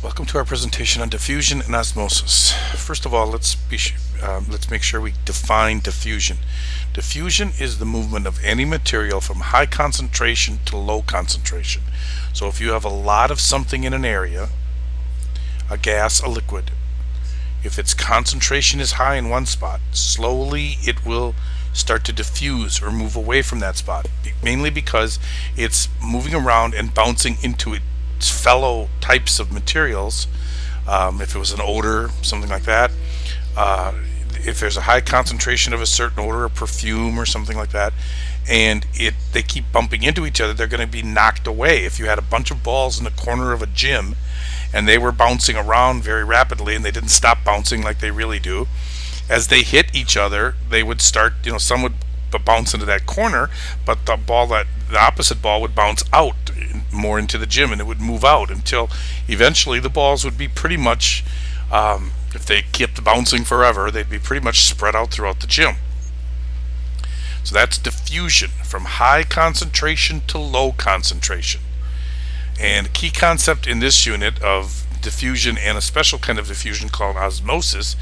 Welcome to our presentation on diffusion and osmosis. First of all, let's make sure we define diffusion. Diffusion is the movement of any material from high concentration to low concentration. So if you have a lot of something in an area, a gas, a liquid, if its concentration is high in one spot, slowly it will start to diffuse or move away from that spot, mainly because it's moving around and bouncing into its fellow types of materials. If it was an odor, something like that, if there's a high concentration of a certain odor, a perfume or something like that, and they keep bumping into each other, they're going to be knocked away. If you had a bunch of balls in the corner of a gym and they were bouncing around very rapidly and they didn't stop bouncing like they really do, as they hit each other, they would start, some would bounce into that corner, but the opposite ball would bounce out more into the gym, and it would move out until eventually the balls would be pretty much, if they kept bouncing forever, they'd be pretty much spread out throughout the gym. So that's diffusion, from high concentration to low concentration. And key concept in this unit of diffusion and a special kind of diffusion called osmosis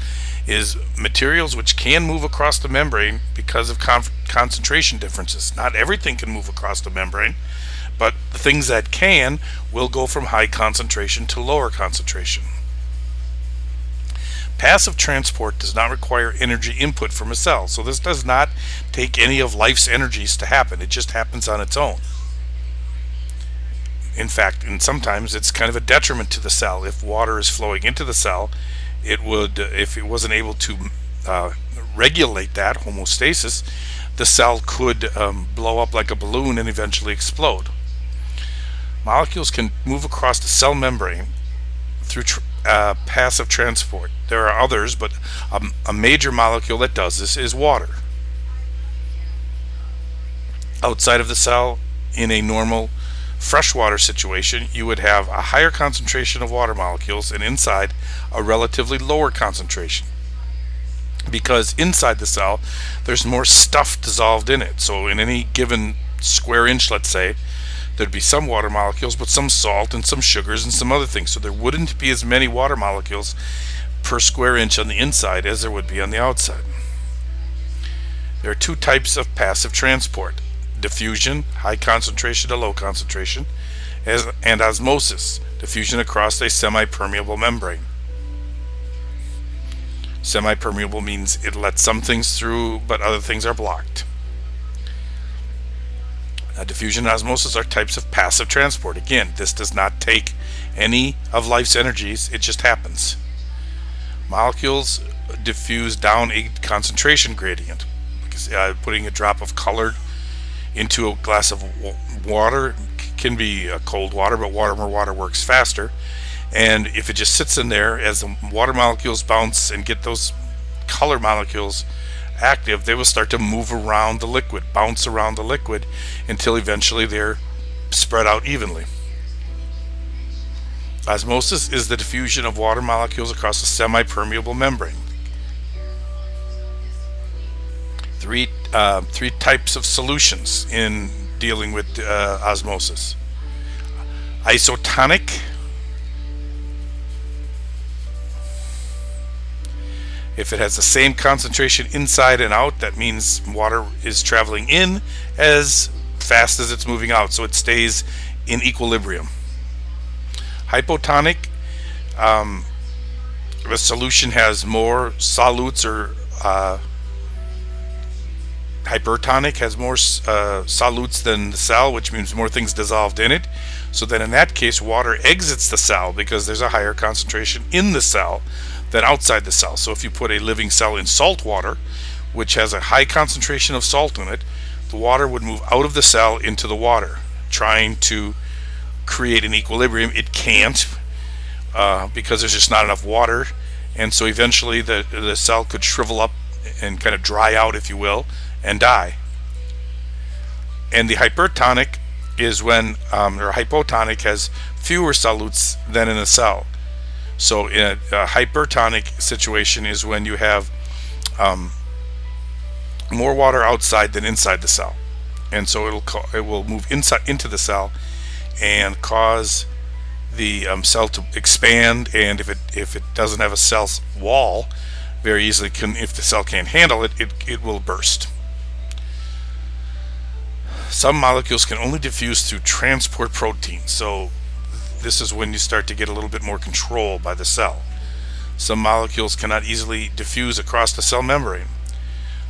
is materials which can move across the membrane because of concentration differences. Not everything can move across the membrane, but the things that can will go from high concentration to lower concentration. Passive transport does not require energy input from a cell, so this does not take any of life's energies to happen. It just happens on its own. In fact, and sometimes it's kind of a detriment to the cell. If water is flowing into the cell, it would, if it wasn't able to regulate that homeostasis, the cell could blow up like a balloon and eventually explode. Molecules can move across the cell membrane through passive transport. There are others, but a major molecule that does this is water. Outside of the cell, in a normal freshwater situation, you would have a higher concentration of water molecules, and inside a relatively lower concentration, because inside the cell there's more stuff dissolved in it. So in any given square inch, let's say, there'd be some water molecules, but some salt and some sugars and some other things. So there wouldn't be as many water molecules per square inch on the inside as there would be on the outside. There are two types of passive transport: diffusion, high concentration to low concentration, and osmosis, diffusion across a semi-permeable membrane. Semi-permeable means it lets some things through, but other things are blocked. Diffusion and osmosis are types of passive transport. Again, this does not take any of life's energies, it just happens. Molecules diffuse down a concentration gradient. Putting a drop of colored into a glass of water can be cold water, but warmer water works faster. And if it just sits in there, as the water molecules bounce and get those color molecules active, they will start to move around the liquid, bounce around the liquid, until eventually they're spread out evenly. Osmosis is the diffusion of water molecules across a semi-permeable membrane. Three types of solutions in dealing with osmosis. Isotonic. If it has the same concentration inside and out, that means water is traveling in as fast as it's moving out, so it stays in equilibrium. Hypotonic, the solution has more solutes, or hypertonic has more solutes than the cell, which means more things dissolved in it. So then in that case, water exits the cell because there's a higher concentration in the cell than outside the cell. So if you put a living cell in salt water, which has a high concentration of salt in it, the water would move out of the cell into the water, trying to create an equilibrium. It can't, because there's just not enough water, and so eventually the cell could shrivel up and kind of dry out, if you will, and die. And the hypertonic is when, or hypotonic, has fewer solutes than in a cell. So in a hypertonic situation is when you have more water outside than inside the cell, and so it will move inside into the cell and cause cell to expand, and if it doesn't have a cell wall, very easily if the cell can't handle it, it will burst. Some molecules can only diffuse through transport proteins, so this is when you start to get a little bit more control by the cell. Some molecules cannot easily diffuse across the cell membrane.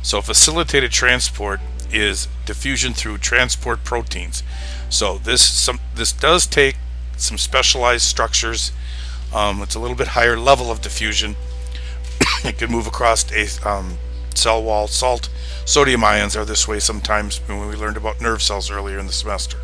So facilitated transport is diffusion through transport proteins. So this does take some specialized structures. It's a little bit higher level of diffusion. It can move across a cell wall. Sodium ions are this way sometimes when we learned about nerve cells earlier in the semester.